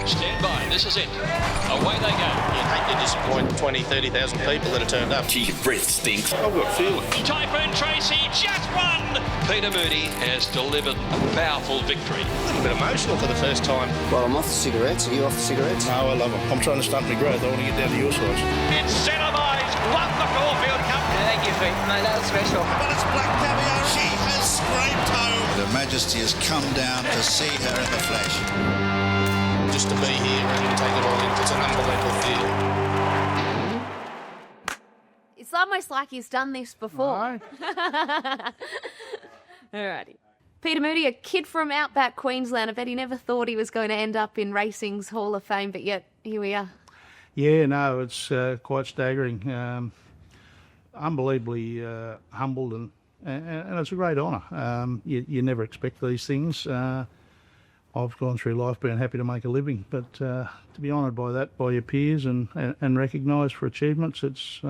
Stand by, this is it. Away they go. You'd hate to disappoint 20, 30,000 people that have turned up. Gee, your breath stinks. I've got feelings. Typhoon Tracy just won. Peter Moody has delivered a powerful victory. A little bit emotional for the first time. Well, I'm off the cigarettes. Are you off the cigarettes? No, I love them. I'm trying to stunt my growth. I want to get down to your size. Incentivise won the Caulfield Cup. Thank you, Pete. No, that was special. But it's Black Caviar. She has scraped home. Her Majesty has come down to see her in the flesh. Just to be here and take it all in, it's an unbelievable feeling. It's almost like he's done this before. No. Alrighty. Peter Moody, a kid from outback Queensland. I bet he never thought he was going to end up in racing's Hall of Fame, but yet here we are. Yeah, no, it's quite staggering. Unbelievably humbled, and it's a great honour. You never expect these things. I've gone through life being happy to make a living, but to be honoured by that, by your peers, and recognised for achievements, it's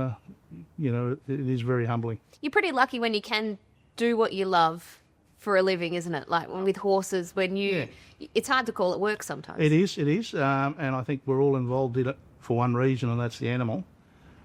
it is very humbling. You're pretty lucky when you can do what you love for a living, isn't it? Like with horses, it's hard to call it work sometimes. It is, and I think we're all involved in it for one reason, and that's the animal.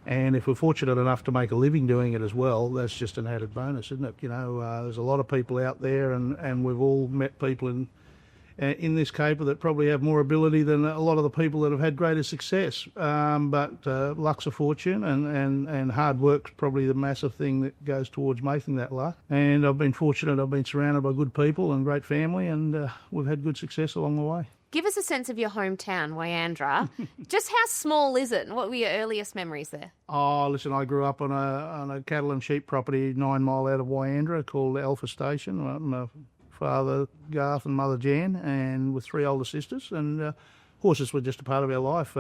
And if we're fortunate enough to make a living doing it as well, that's just an added bonus, isn't it? There's a lot of people out there, and we've all met people in this caper that probably have more ability than a lot of the people that have had greater success. But luck's a fortune, and hard work's probably the massive thing that goes towards making that luck. And I've been fortunate. I've been surrounded by good people and great family, and we've had good success along the way. Give us a sense of your hometown, Wandra. Just how small is it, and what were your earliest memories there? Oh, listen, I grew up on a cattle and sheep property 9 mile out of Wandra called Alpha Station. My father Garth and mother Jan, and with 3 older sisters, and horses were just a part of our life.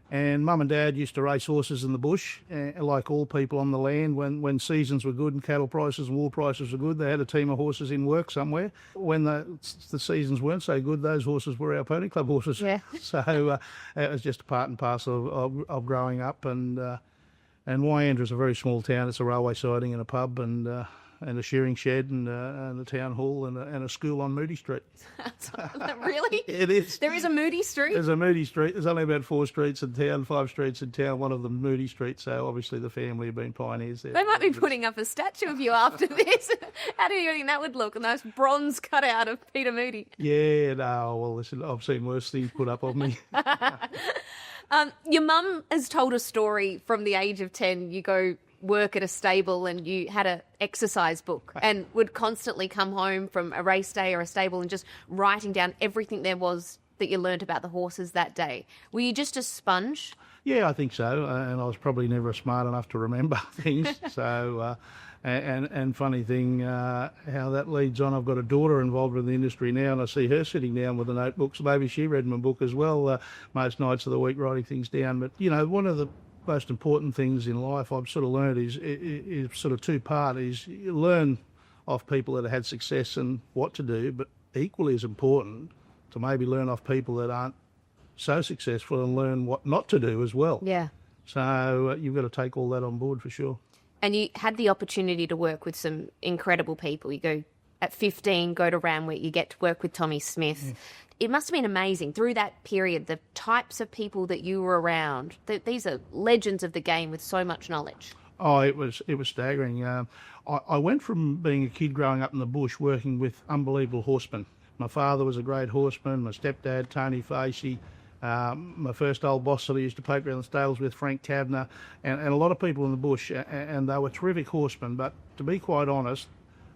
And mum and dad used to race horses in the bush, like all people on the land. When seasons were good and cattle prices and wool prices were good, they had a team of horses in work somewhere. When the seasons weren't so good, those horses were our pony club horses. Yeah. So it was just a part and parcel of growing up. And Wyandra's a very small town. It's a railway siding and a pub and a shearing shed and a town hall and a school on Moody Street. Really? It is. There is a Moody Street? There's a Moody Street. There's only about 4 streets in town, 5 streets in town, one of them Moody Street, so obviously the family have been pioneers there. They might be putting up a statue of you after this. How do you think that would look? A nice bronze cutout of Peter Moody. Yeah, no, well, listen, I've seen worse things put up of me. Your mum has told a story from the age of 10. You go work at a stable and you had an exercise book and would constantly come home from a race day or a stable and just writing down everything there was that you learnt about the horses that day. Were you just a sponge? Yeah, I think so, and I was probably never smart enough to remember things. So, and funny thing, how that leads on, I've got a daughter involved with the industry now, and I see her sitting down with the notebooks. Maybe she read my book as well, most nights of the week writing things down. But, one of the most important things in life I've sort of learned is sort of 2-part. Is you learn off people that have had success and what to do, but equally as important to maybe learn off people that aren't so successful and learn what not to do as well. Yeah. So you've got to take all that on board for sure. And you had the opportunity to work with some incredible people. You go at 15, go to Randwick, you get to work with Tommy Smith. Yeah. It must have been amazing through that period, the types of people that you were around. These are legends of the game with so much knowledge. Oh, it was staggering. I went from being a kid growing up in the bush working with unbelievable horsemen. My father was a great horseman, my stepdad, Tony Facey, my first old boss that I used to poke around the stables with, Frank Tabner, and a lot of people in the bush, and they were terrific horsemen. But to be quite honest,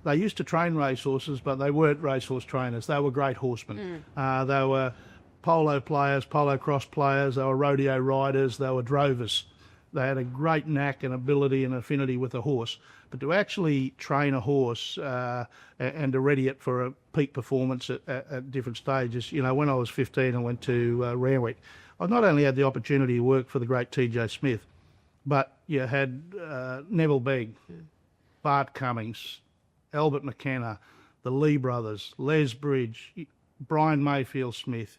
they used to train racehorses, but they weren't racehorse trainers. They were great horsemen. They were polo players, polo cross players, they were rodeo riders, they were drovers. They had a great knack and ability and affinity with a horse. But to actually train a horse and to ready it for a peak performance at different stages, when I was 15 and went to Randwick, I not only had the opportunity to work for the great T.J. Smith, but you had Neville Begg, Bart Cummings, Albert McKenna, the Lee brothers, Les Bridge, Brian Mayfield Smith,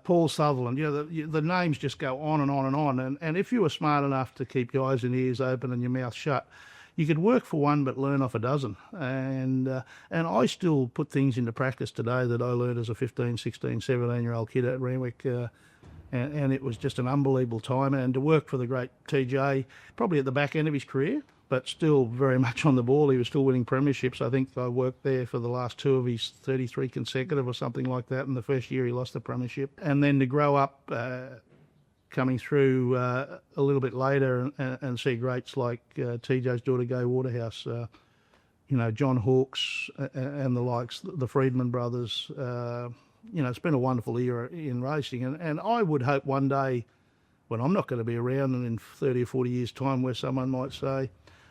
Paul Sutherland. The names just go on and on and on. And if you were smart enough to keep your eyes and ears open and your mouth shut, you could work for one but learn off a dozen. And I still put things into practice today that I learned as a 15, 16, 17-year-old kid at Randwick. And it was just an unbelievable time. And to work for the great TJ, probably at the back end of his career, but still very much on the ball. He was still winning premierships. I think I worked there for the last 2 of his 33 consecutive or something like that. And the first year he lost the premiership. And then to grow up coming through a little bit later and see greats like TJ's daughter, Gay Waterhouse, John Hawkes and the likes, the Friedman brothers. It's been a wonderful era in racing. And I would hope one day, when I'm not going to be around and in 30 or 40 years' time, where someone might say,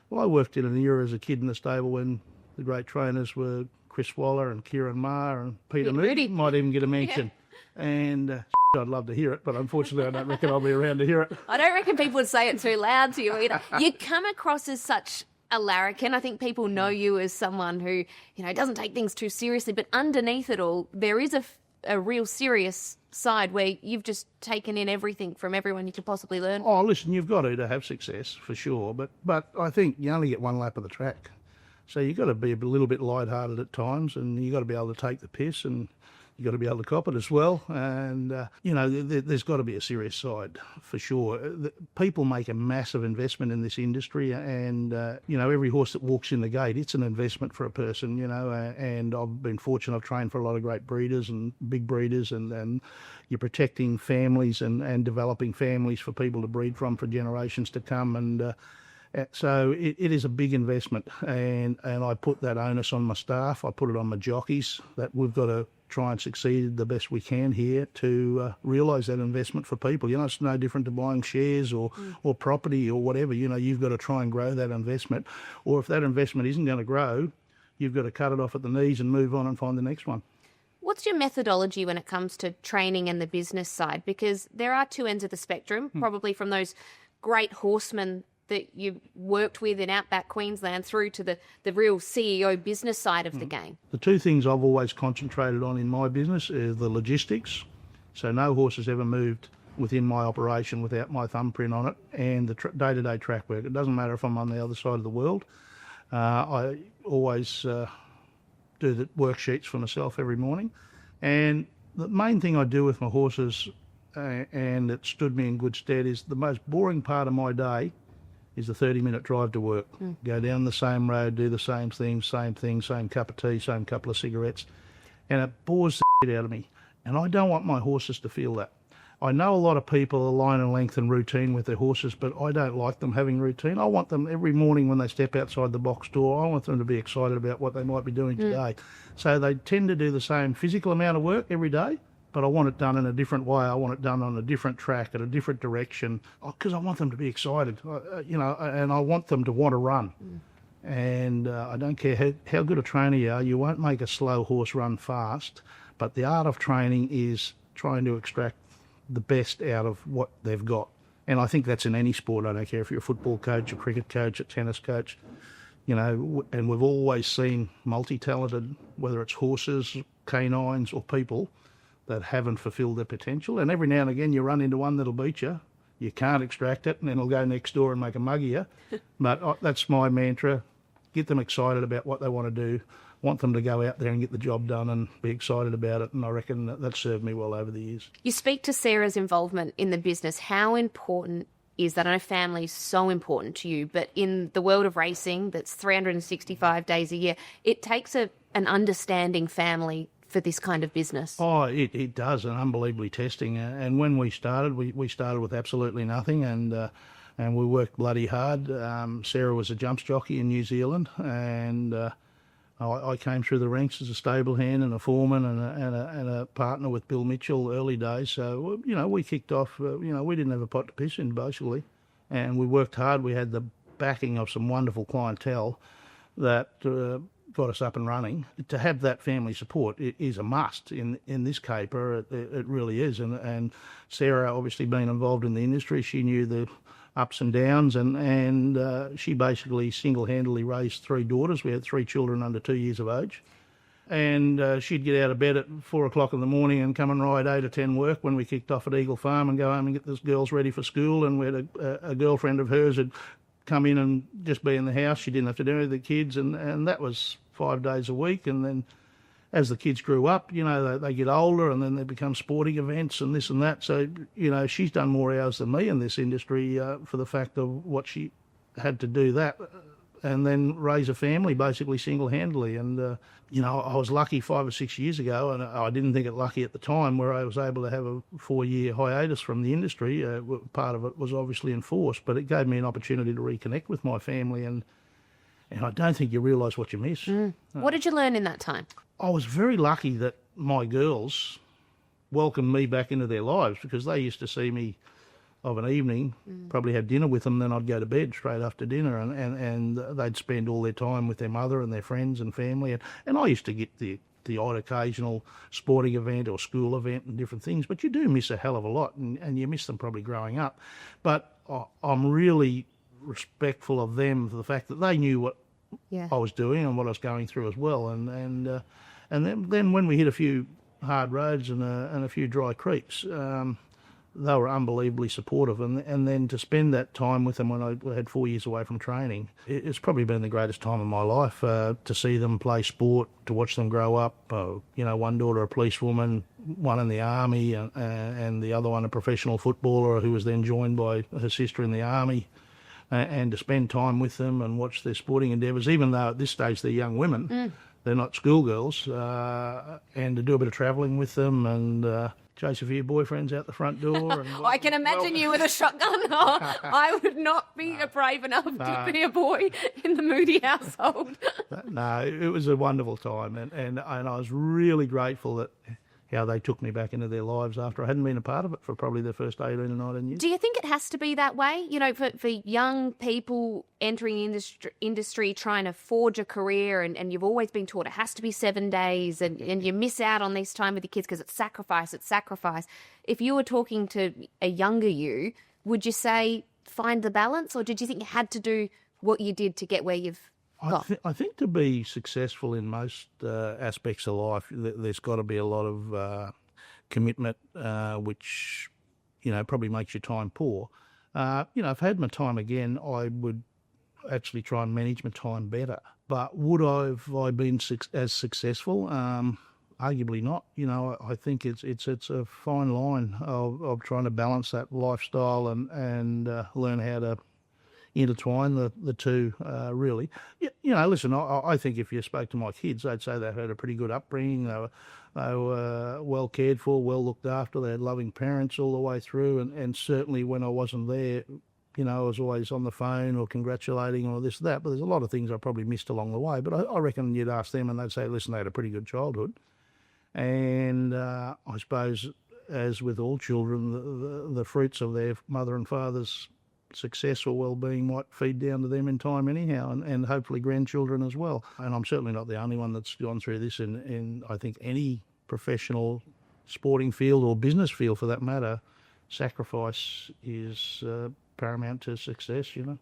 well, I worked in an era as a kid in the stable when the great trainers were Chris Waller and Kieran Maher and Peter Moody. Might even get a mention. Yeah. And I'd love to hear it, but unfortunately I don't reckon I'll be around to hear it. I don't reckon people would say it too loud to you either. You come across as such a larrikin. I think people know you as someone who, doesn't take things too seriously, but underneath it all, there is a real serious side where you've just taken in everything from everyone you could possibly learn. Oh, listen, you've got to have success for sure, but I think you only get one lap of the track, so you've got to be a little bit lighthearted at times, and you've got to be able to take the piss, and you've got to be able to cop it as well. And there's got to be a serious side for sure. People make a massive investment in this industry, and every horse that walks in the gate, it's an investment for a person. And I've been fortunate. I've trained for a lot of great breeders and big breeders, and you're protecting families and developing families for people to breed from for generations to come. And so it is a big investment, and I put that onus on my staff. I put it on my jockeys that we've got to try and succeed the best we can here to realise that investment for people. It's no different to buying shares or property or whatever. You've got to try and grow that investment. Or if that investment isn't going to grow, you've got to cut it off at the knees and move on and find the next one. What's your methodology when it comes to training and the business side? Because there are two ends of the spectrum, probably from those great horsemen that you worked with in outback Queensland through to the real CEO business side of the game. The two things I've always concentrated on in my business is the logistics. So no horse has ever moved within my operation without my thumbprint on it, and the day-to-day track work. It doesn't matter if I'm on the other side of the world. I always do the worksheets for myself every morning. And the main thing I do with my horses, and it stood me in good stead, is the most boring part of my day is the 30-minute drive to work. Go down the same road, do the same thing, same cup of tea, same couple of cigarettes. And it bores the shit out of me. And I don't want my horses to feel that. I know a lot of people are line and length and routine with their horses, but I don't like them having routine. I want them every morning when they step outside the box door, I want them to be excited about what they might be doing today. So they tend to do the same physical amount of work every day, but I want it done in a different way. I want it done on a different track, at a different direction, because I want them to be excited, and I want them to want to run. And I don't care how good a trainer you are, you won't make a slow horse run fast, but the art of training is trying to extract the best out of what they've got. And I think that's in any sport. I don't care if you're a football coach, a cricket coach, a tennis coach, and we've always seen multi-talented, whether it's horses, canines or people, that haven't fulfilled their potential. And every now and again you run into one that'll beat you. You can't extract it, and then it'll go next door and make a mug of you. But that's my mantra. Get them excited about what they want to do. Want them to go out there and get the job done and be excited about it. And I reckon that served me well over the years. You speak to Sarah's involvement in the business. How important is that? I know family is so important to you, but in the world of racing, that's 365 days a year, it takes an understanding family for this kind of business. Oh, it does, and unbelievably testing. And when we started, we started with absolutely nothing, and we worked bloody hard. Sarah was a jumps jockey in New Zealand, and I came through the ranks as a stable hand and a foreman and a partner with Bill Mitchell early days. So, we kicked off, we didn't have a pot to piss in, basically. And we worked hard. We had the backing of some wonderful clientele that got us up and running. To have that family support, it is a must in this caper. It really is. And Sarah, obviously being involved in the industry, she knew the ups and downs, and she basically single-handedly raised 3 daughters. We had 3 children under 2 years of age. And she'd get out of bed at 4 o'clock in the morning and come and ride 8 or 10 work when we kicked off at Eagle Farm, and go home and get the girls ready for school. And we had a girlfriend of hers had come in and just be in the house. She didn't have to do anything with the kids, and that was 5 days a week. And then as the kids grew up, they get older, and then they become sporting events and this and that. So, she's done more hours than me in this industry for the fact of what she had to do that and then raise a family basically single-handedly. And, I was lucky 5 or 6 years ago, and I didn't think it lucky at the time, where I was able to have a 4-year hiatus from the industry. Part of it was obviously enforced, but it gave me an opportunity to reconnect with my family, and I don't think you realise what you miss. What did you learn in that time? I was very lucky that my girls welcomed me back into their lives, because they used to see me of an evening, probably have dinner with them, then I'd go to bed straight after dinner, and they'd spend all their time with their mother and their friends and family. And I used to get the odd occasional sporting event or school event and different things, but you do miss a hell of a lot, and you miss them probably growing up. But I'm really respectful of them for the fact that they knew what I was doing and what I was going through as well. And then when we hit a few hard roads and a few dry creeks, they were unbelievably supportive. And then to spend that time with them when I had 4 years away from training, it's probably been the greatest time of my life, to see them play sport, to watch them grow up. One daughter a policewoman, one in the army, and the other one a professional footballer who was then joined by her sister in the army. And to spend time with them and watch their sporting endeavours, even though at this stage they're young women, they're not schoolgirls, and to do a bit of travelling with them and chase a few boyfriends out the front door. And I can imagine you with a shotgun. I would not be brave enough to be a boy in the Moody household. No, it was a wonderful time, and I was really grateful that how they took me back into their lives after I hadn't been a part of it for probably the first 18 or 19 years. Do you think it has to be that way? For young people entering industry, trying to forge a career, and you've always been taught it has to be 7 days, and you miss out on this time with your kids because it's sacrifice. If you were talking to a younger you, would you say find the balance, or did you think you had to do what you did to get where you've got? I think to be successful in most aspects of life, there's got to be a lot of commitment, which, probably makes your time poor. If I had my time again, I would actually try and manage my time better. But would I been as successful? Arguably not. I think it's a fine line of trying to balance that lifestyle and learn how to intertwine the two, really. Listen, I think if you spoke to my kids, they'd say they had a pretty good upbringing. They were well cared for, well looked after. They had loving parents all the way through, and certainly when I wasn't there, I was always on the phone or congratulating or this, that. But there's a lot of things I probably missed along the way. But I reckon you'd ask them and they'd say, listen, they had a pretty good childhood. And I suppose, as with all children, the fruits of their mother and father's success or well-being might feed down to them in time anyhow, and hopefully grandchildren as well. And I'm certainly not the only one that's gone through this in I think any professional sporting field or business field for that matter. Sacrifice is paramount to success, Can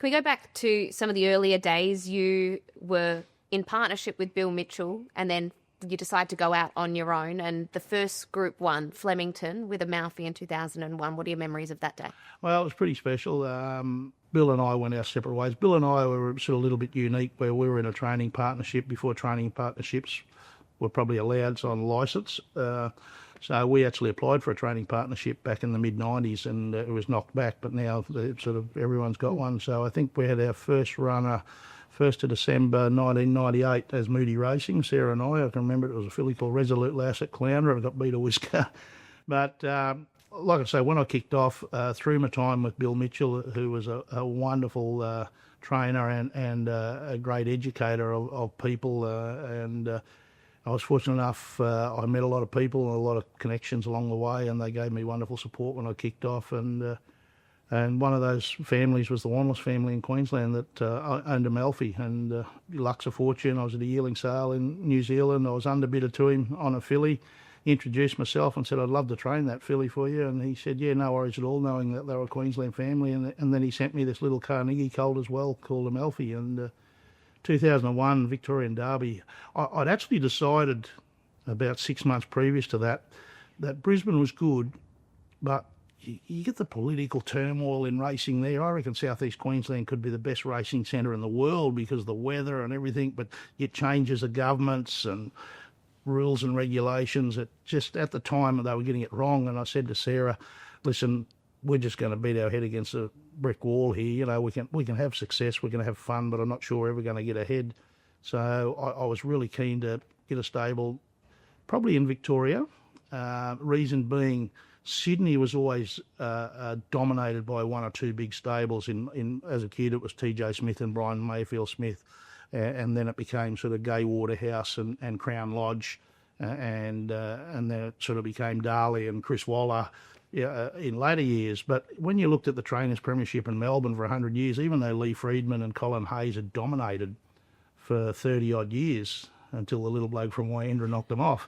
we go back to some of the earlier days? You were in partnership with Bill Mitchell, and then you decide to go out on your own, and the first Group 1, Flemington, with a Malfi in 2001. What are your memories of that day? Well, it was pretty special. Bill and I went our separate ways. Bill and I were sort of a little bit unique, where we were in a training partnership before training partnerships were probably allowed on licence. So we actually applied for a training partnership back in the mid-90s, and it was knocked back, but now everyone's got one. So I think we had our first runner 1st of December 1998 as Moody Racing, Sarah and I can remember it was a filly called Resolute Lass at Clowner, and got beat a whisker. But like I say, when I kicked off, through my time with Bill Mitchell, who was a wonderful trainer and a great educator of people, and I was fortunate enough, I met a lot of people and a lot of connections along the way, and they gave me wonderful support when I kicked off. And one of those families was the Wandra family in Queensland that owned a Malfi, and Luck's a fortune. I was at a yearling sale in New Zealand. I was underbidder to him on a filly, introduced myself and said, I'd love to train that filly for you. And he said, yeah, no worries at all, knowing that they were a Queensland family. And then he sent me this little Carnegie colt as well called a Malfi. And 2001 Victorian Derby, I'd actually decided about 6 months previous to that Brisbane was good, but you get the political turmoil in racing there. I reckon Southeast Queensland could be the best racing centre in the world because of the weather and everything, but it changes of governments and rules and regulations. It just, at the time, they were getting it wrong, and I said to Sarah, listen, we're just going to beat our head against a brick wall here. You know, we can have success, we can have fun, but I'm not sure we're ever going to get ahead. So I was really keen to get a stable, probably in Victoria. Reason being, Sydney was always dominated by one or two big stables. In as a kid, it was TJ Smith and Brian Mayfield Smith, and then it became sort of Gay Waterhouse and Crown Lodge, and then it sort of became Darley and Chris Waller in later years. But when you looked at the Trainers' Premiership in Melbourne for 100 years, even though Lee Friedman and Colin Hayes had dominated for 30-odd years until the little bloke from Wandra knocked them off,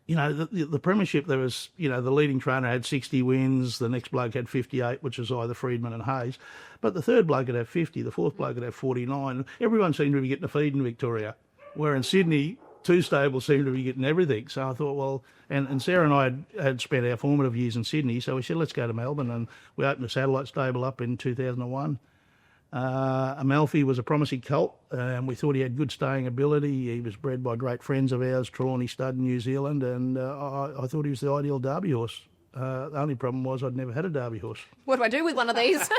you know, the Premiership, there was, you know, the leading trainer had 60 wins, the next bloke had 58, which was either Friedman and Hayes, but the third bloke would have 50, the fourth bloke would have 49. Everyone seemed to be getting a feed in Victoria, where in Sydney, two stables seemed to be getting everything. So I thought, well, and Sarah and I had spent our formative years in Sydney, so we said, let's go to Melbourne, and we opened a satellite stable up in 2001. Amalfi was a promising colt, and we thought he had good staying ability. He was bred by great friends of ours, Trelawney Stud in New Zealand, and I thought he was the ideal Derby horse. The only problem was I'd never had a Derby horse. What do I do with one of these?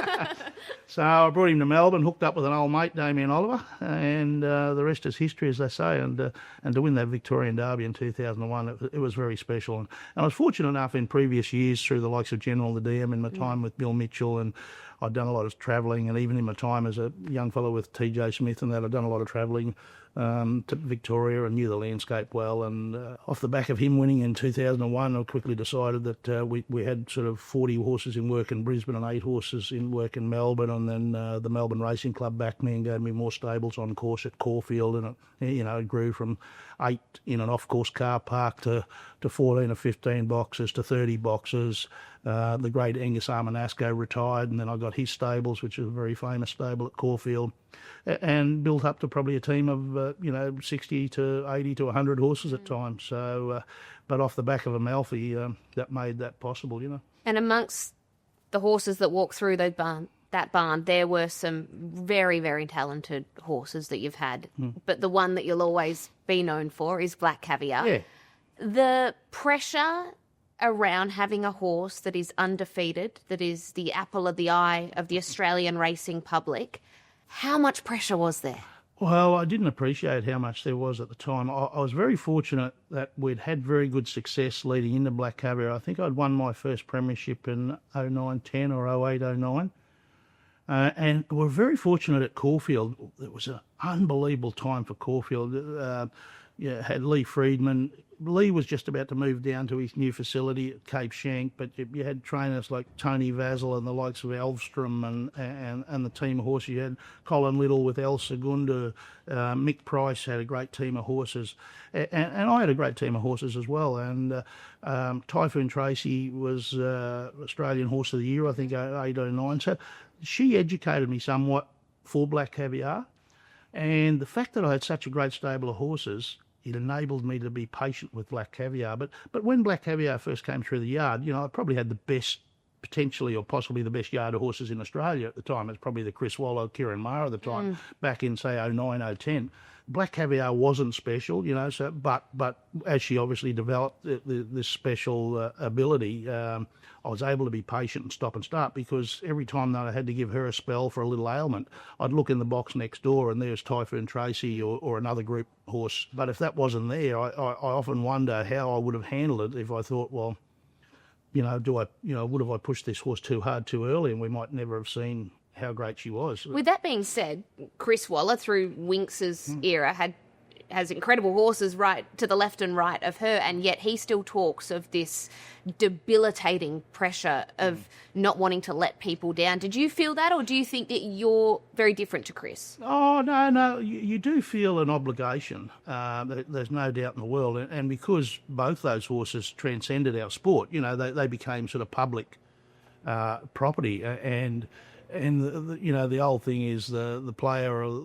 So I brought him to Melbourne, hooked up with an old mate, Damien Oliver, and the rest is history, as they say. And to win that Victorian Derby in 2001, it was very special. And I was fortunate enough in previous years through the likes of General the DM in my time with Bill Mitchell, and I'd done a lot of travelling, and even in my time as a young fellow with TJ Smith and that, I'd done a lot of travelling to Victoria and knew the landscape well. And off the back of him winning in 2001, I quickly decided that we had sort of 40 horses in work in Brisbane and 8 horses in work in Melbourne, and then the Melbourne Racing Club backed me and gave me more stables on course at Caulfield, and it grew from 8 in an off-course car park to 14 or 15 boxes to 30 boxes. The great Angus Armanasco retired, and then I got his stables, which is a very famous stable at Caulfield, and built up to probably a team of 60 to 80 to 100 horses at times. So, but off the back of Amalfi, that made that possible, you know. And amongst the horses that walked through that barn, there were some very, very talented horses that you've had. But the one that you'll always be known for is Black Caviar. Yeah. The pressure around having a horse that is undefeated, that is the apple of the eye of the Australian racing public, how much pressure was there? Well, I didn't appreciate how much there was at the time. I was very fortunate that we'd had very good success leading into Black Caviar. I think I'd won my first premiership in 09-10 or 08-09. And we're very fortunate at Caulfield. It was an unbelievable time for Caulfield. Had Lee Friedman. Lee was just about to move down to his new facility at Cape Shank, but you had trainers like Tony Vazel and the likes of Elvstrom and the team of horses. You had Colin Little with El Segundo. Mick Price had a great team of horses. And I had a great team of horses as well. And Typhoon Tracy was Australian Horse of the Year, I think, 809. So she educated me somewhat for Black Caviar. And the fact that I had such a great stable of horses, it enabled me to be patient with Black Caviar. But when Black Caviar first came through the yard, I probably had the best, potentially or possibly the best yard of horses in Australia at the time. It's probably the Chris Waller, Kieran Maher at the time, back in, say, 09, 010. Black Caviar wasn't special, so but as she obviously developed this special ability, I was able to be patient and stop and start, because every time that I had to give her a spell for a little ailment, I'd look in the box next door and there's Typhoon Tracy or another group horse. But if that wasn't there, I often wonder how I would have handled it if I thought, well, would have I pushed this horse too hard too early, and we might never have seen how great she was. With that being said, Chris Waller, through Winx's era, has incredible horses right to the left and right of her, and yet he still talks of this debilitating pressure of not wanting to let people down. Did you feel that, or do you think that you're very different to Chris? Oh, no, you do feel an obligation. There's no doubt in the world, and because both those horses transcended our sport, they became sort of public property, and the old thing is the player,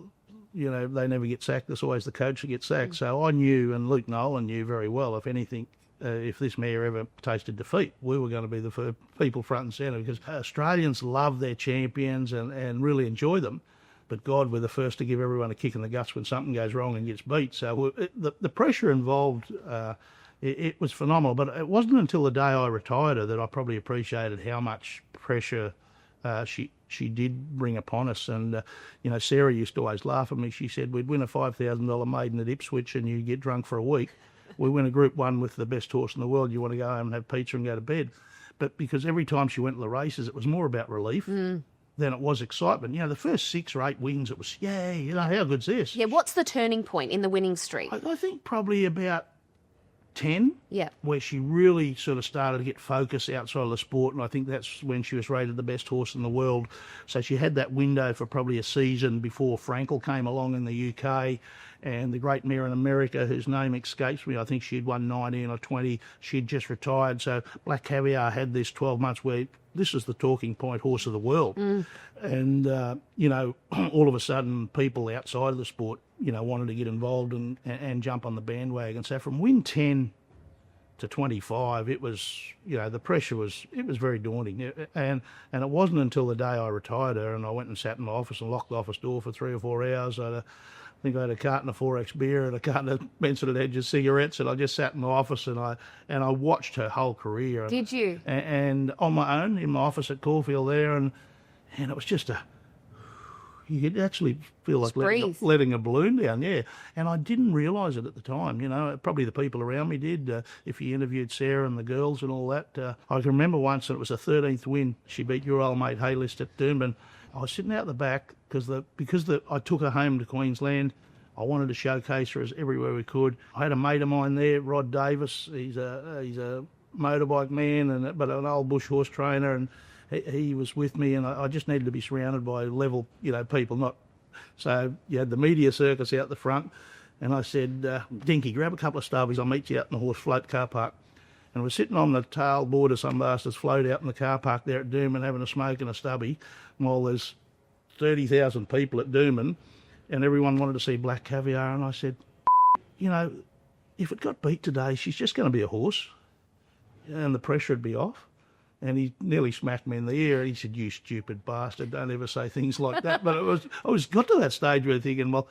they never get sacked. It's always the coach that gets sacked. So I knew, and Luke Nolan knew very well, if anything if this mare ever tasted defeat, we were going to be the first people front and centre, because Australians love their champions and really enjoy them. But God, we're the first to give everyone a kick in the guts when something goes wrong and gets beat. So the pressure involved, it was phenomenal. But it wasn't until the day I retired her that I probably appreciated how much pressure she did bring upon us. And, Sarah used to always laugh at me. She said, we'd win a $5,000 maiden at Ipswich and you get drunk for a week. We win a Group 1 with the best horse in the world. You want to go home and have pizza and go to bed. But because every time she went to the races, it was more about relief than it was excitement. The first 6 or 8 wins, it was, yay, how good's this? Yeah, what's the turning point in the winning streak? I think probably about 10, yeah, where she really sort of started to get focus outside of the sport, and I think that's when she was rated the best horse in the world. So she had that window for probably a season before Frankel came along in the UK, and the great mare in America, whose name escapes me, I think she'd won 19 or 20, she'd just retired. So Black Caviar had this 12 months where this is the talking point horse of the world. And, all of a sudden people outside of the sport, wanted to get involved and jump on the bandwagon. So from win 10 to 25, it was, the pressure was very daunting. And it wasn't until the day I retired her and I went and sat in the office and locked the office door for 3 or 4 hours. I think I had a carton of 4X beer and a carton of Benson & Hedges cigarettes, and I just sat in the office and I watched her whole career. Did you? And on my own in my office at Caulfield there, and it was just you could actually feel like letting a balloon down, yeah. And I didn't realise it at the time, Probably the people around me did. If you interviewed Sarah and the girls and all that. I can remember once, and it was the 13th win, she beat your old mate Haylist at Doomben. I was sitting out the back because I took her home to Queensland. I wanted to showcase her as everywhere we could. I had a mate of mine there, Rod Davis. He's a motorbike man, but an old bush horse trainer, and he was with me, and I just needed to be surrounded by level, people. So you had the media circus out the front, and I said, Dinky, grab a couple of stubbies, I'll meet you out in the horse float car park. And we're sitting on the tailboard of some bastard's float out in the car park there at Doomben having a smoke and a stubby, while there's 30,000 people at Doomben, and everyone wanted to see Black Caviar. And I said, if it got beat today, she's just going to be a horse, and the pressure would be off. And he nearly smacked me in the ear. He said, you stupid bastard, don't ever say things like that. But I was got to that stage where thinking, well,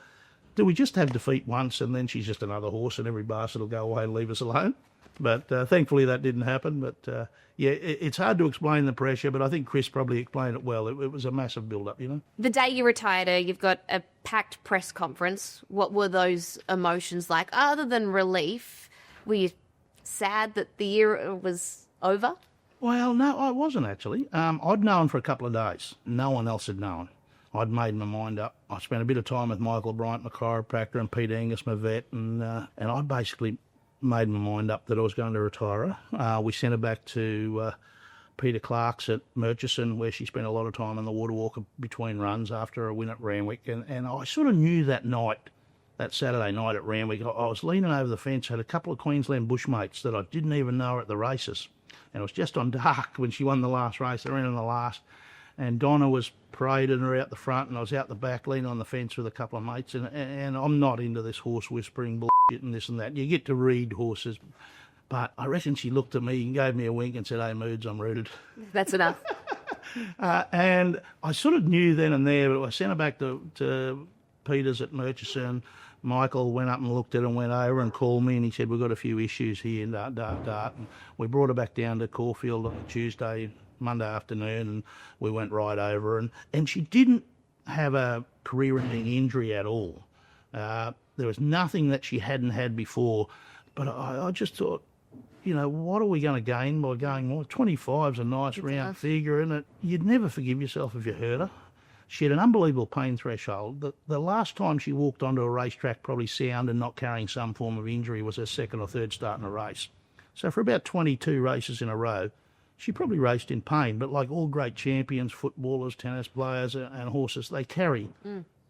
do we just have defeat once and then she's just another horse and every bastard will go away and leave us alone? But thankfully that didn't happen. But, it's hard to explain the pressure, but I think Chris probably explained it well. It was a massive build-up, The day you retired her, you've got a packed press conference. What were those emotions like? Other than relief, were you sad that the era was over? Well, no, I wasn't actually. I'd known for a couple of days. No one else had known. I'd made my mind up. I spent a bit of time with Michael Bryant, my chiropractor, and Pete Angus, my vet, and I basically made my mind up that I was going to retire her. We sent her back to Peter Clark's at Murchison, where she spent a lot of time on the water walker between runs after a win at Randwick. And I sort of knew that night, that Saturday night at Randwick, I was leaning over the fence, had a couple of Queensland bushmates that I didn't even know were at the races. And it was just on dark when she won the last race. They were in the last. And Donna was parading her out the front, and I was out the back leaning on the fence with a couple of mates. And I'm not into this horse whispering bullshit and this and that. You get to read horses. But I reckon she looked at me and gave me a wink and said, hey, Moods, I'm rooted. That's enough. And I sort of knew then and there, but I sent her back to Peter's at Murchison. Michael went up and looked at it and went over and called me, and he said, we've got a few issues here, and And we brought her back down to Caulfield on Tuesday, Monday afternoon, and we went right over. And she didn't have a career-ending injury at all. There was nothing that she hadn't had before. But I just thought, what are we going to gain by going more? 25's a nice round figure, isn't it? You'd never forgive yourself if you hurt her. She had an unbelievable pain threshold. The last time she walked onto a racetrack probably sound and not carrying some form of injury was her second or third start in a race. So for about 22 races in a row, she probably raced in pain. But like all great champions, footballers, tennis players and horses, they carry.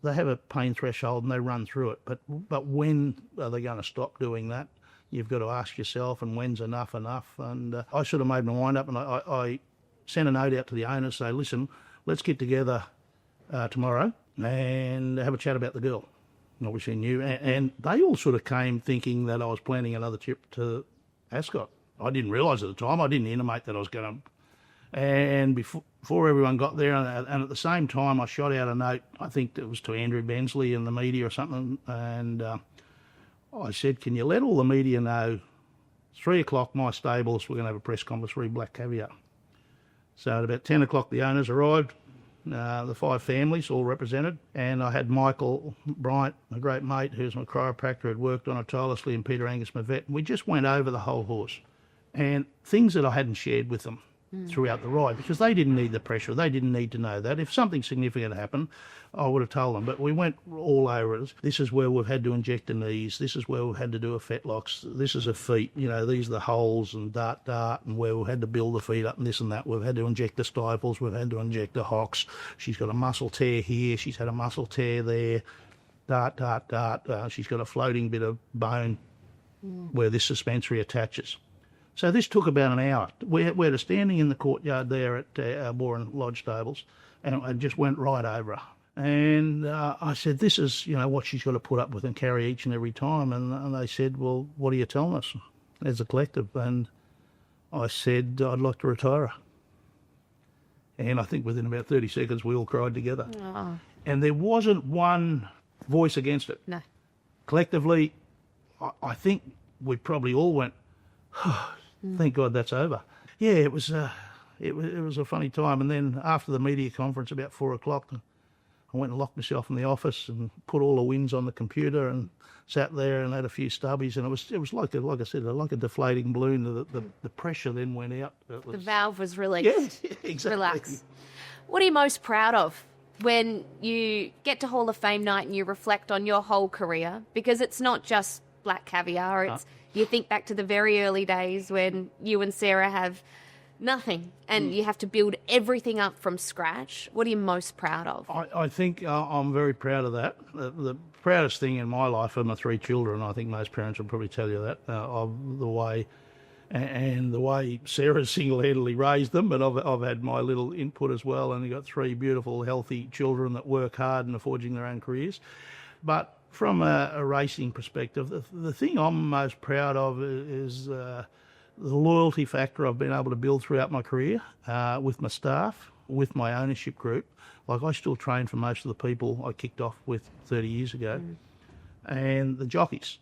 They have a pain threshold and they run through it. But when are they going to stop doing that? You've got to ask yourself, and when's enough? And I sort of made my mind up, and I sent a note out to the owner, say, listen, let's get together tomorrow and have a chat about the girl. And obviously knew, and they all sort of came thinking that I was planning another trip to Ascot. I didn't realise at the time. I didn't intimate that I was going to. And before everyone got there, and at the same time, I shot out a note, I think it was to Andrew Bensley and the media or something, and I said, can you let all the media know 3 o'clock my stables, we're going to have a press conference for Black Caviar. So at about 10 o'clock the owners arrived, the 5 families all represented, and I had Michael Bryant, a great mate who's my chiropractor, had worked on it tirelessly, and Peter Angus, my vet, and we just went over the whole horse. And things that I hadn't shared with them throughout the ride, because they didn't need the pressure, they didn't need to know that. If something significant happened, I would have told them, but we went all over it. This is where we've had to inject the knees, this is where we've had to do a fetlocks, this is a feet, these are the holes and dart, and where we've had to build the feet up and this and that. We've had to inject the stifles, we've had to inject the hocks. She's got a muscle tear here, she's had a muscle tear there, dart. She's got a floating bit of bone where this suspensory attaches. So this took about an hour. We're standing in the courtyard there at our Boren Lodge stables, and I just went right over her. And I said, this is, what she's got to put up with and carry each and every time. And they said, well, what are you telling us as a collective? And I said, I'd like to retire her. And I think within about 30 seconds, we all cried together. Oh. And there wasn't one voice against it. No. Collectively, I think we probably all went, thank God that's over. Yeah, it was a funny time. And then after the media conference, about 4 o'clock, I went and locked myself in the office and put all the wins on the computer and sat there and had a few stubbies. And it was like I said, like a deflating balloon. The pressure then went out. The valve was released. Yeah, exactly. Relax. What are you most proud of when you get to Hall of Fame night and you reflect on your whole career? Because it's not just Black Caviar. It's you think back to the very early days when you and Sarah have nothing and you have to build everything up from scratch. What are you most proud of? I think I'm very proud of that. The proudest thing in my life are my 3 children. I think most parents will probably tell you that, of the way and the way Sarah single-handedly raised them, but I've had my little input as well, and you've got 3 beautiful, healthy children that work hard and are forging their own careers. But from a racing perspective, the thing I'm most proud of is the loyalty factor I've been able to build throughout my career with my staff, with my ownership group. Like, I still train for most of the people I kicked off with 30 years ago. And the jockeys.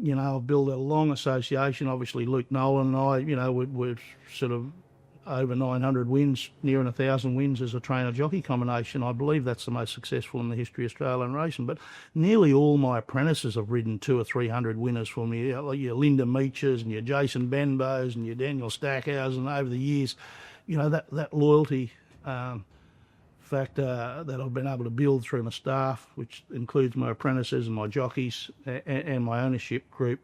I've built a long association. Obviously, Luke Nolan and I, we're sort of over 900 wins, near 1,000 wins as a trainer-jockey combination. I believe that's the most successful in the history of Australian racing. But nearly all my apprentices have ridden 200 or 300 winners for me. Like your Linda Meachers and your Jason Benbows and your Daniel Stackhouse, and over the years, that loyalty factor that I've been able to build through my staff, which includes my apprentices and my jockeys and my ownership group,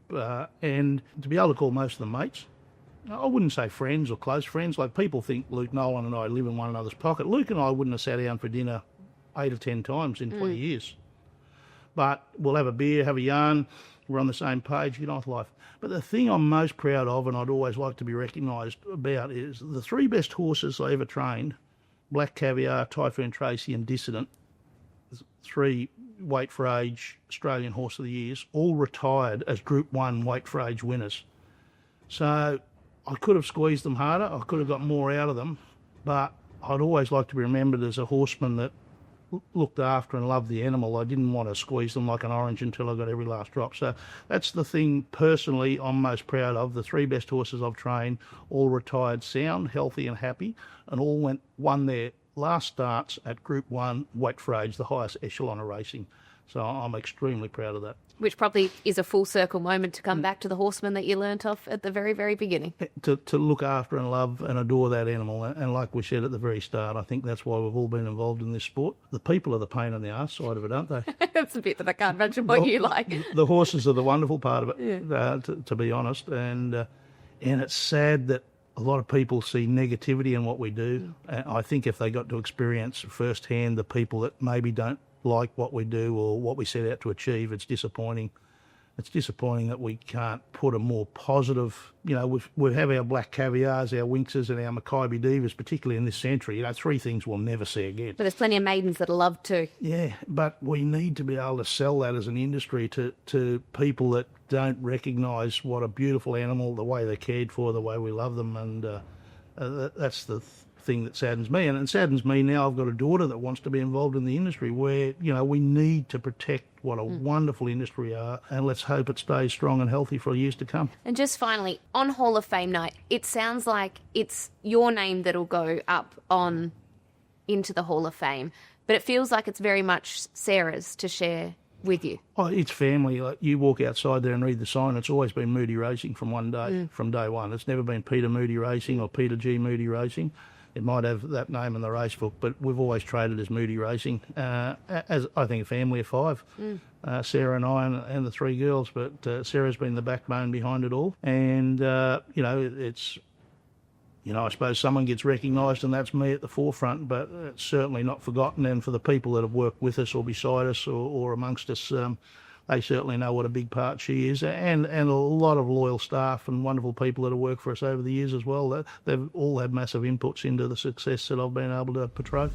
and to be able to call most of them mates. I wouldn't say friends or close friends. Like, people think Luke Nolan and I live in one another's pocket. Luke and I wouldn't have sat down for dinner 8 or 10 times in 20 years. But we'll have a beer, have a yarn, we're on the same page, get on with life. But the thing I'm most proud of, and I'd always like to be recognised about, is the 3 best horses I ever trained, Black Caviar, Typhoon Tracy and Dissident, 3 weight for age Australian Horse of the Years, all retired as Group 1 weight for age winners. So I could have squeezed them harder, I could have got more out of them, but I'd always like to be remembered as a horseman that looked after and loved the animal. I didn't want to squeeze them like an orange until I got every last drop. So that's the thing personally I'm most proud of. The 3 best horses I've trained, all retired sound, healthy and happy, and all won their last starts at Group 1 weight for age, the highest echelon of racing. So I'm extremely proud of that. Which probably is a full circle moment to come back to the horseman that you learnt off at the very, very beginning. To look after and love and adore that animal. And like we said at the very start, I think that's why we've all been involved in this sport. The people are the pain in the arse side of it, aren't they? That's a bit that I can't imagine what you like. The horses are the wonderful part of it, to be honest. And it's sad that a lot of people see negativity in what we do. I think if they got to experience firsthand the people that maybe don't like what we do or what we set out to achieve, it's disappointing. It's disappointing that we can't put a more positive, we have our Black Caviars, our Winxes and our Mackay Divas, particularly in this century, 3 things we'll never see again. But there's plenty of maidens that love too. Yeah, but we need to be able to sell that as an industry to people that don't recognise what a beautiful animal, the way they're cared for, the way we love them, and that's the thing that saddens me. And it saddens me now I've got a daughter that wants to be involved in the industry where, we need to protect what a wonderful industry are, and let's hope it stays strong and healthy for years to come. And just finally, on Hall of Fame night, it sounds like it's your name that'll go up on into the Hall of Fame, but it feels like it's very much Sarah's to share with you. Oh, it's family. Like, you walk outside there and read the sign, it's always been Moody Racing from day one. It's never been Peter Moody Racing or Peter G. Moody Racing. It might have that name in the race book, but we've always traded as Moody Racing, as I think a family of five, Sarah and I and the three girls. But Sarah's been the backbone behind it all. And, it's, I suppose someone gets recognised and that's me at the forefront, but it's certainly not forgotten. And for the people that have worked with us or beside us or amongst us, they certainly know what a big part she is, and a lot of loyal staff and wonderful people that have worked for us over the years as well. They've all had massive inputs into the success that I've been able to portray.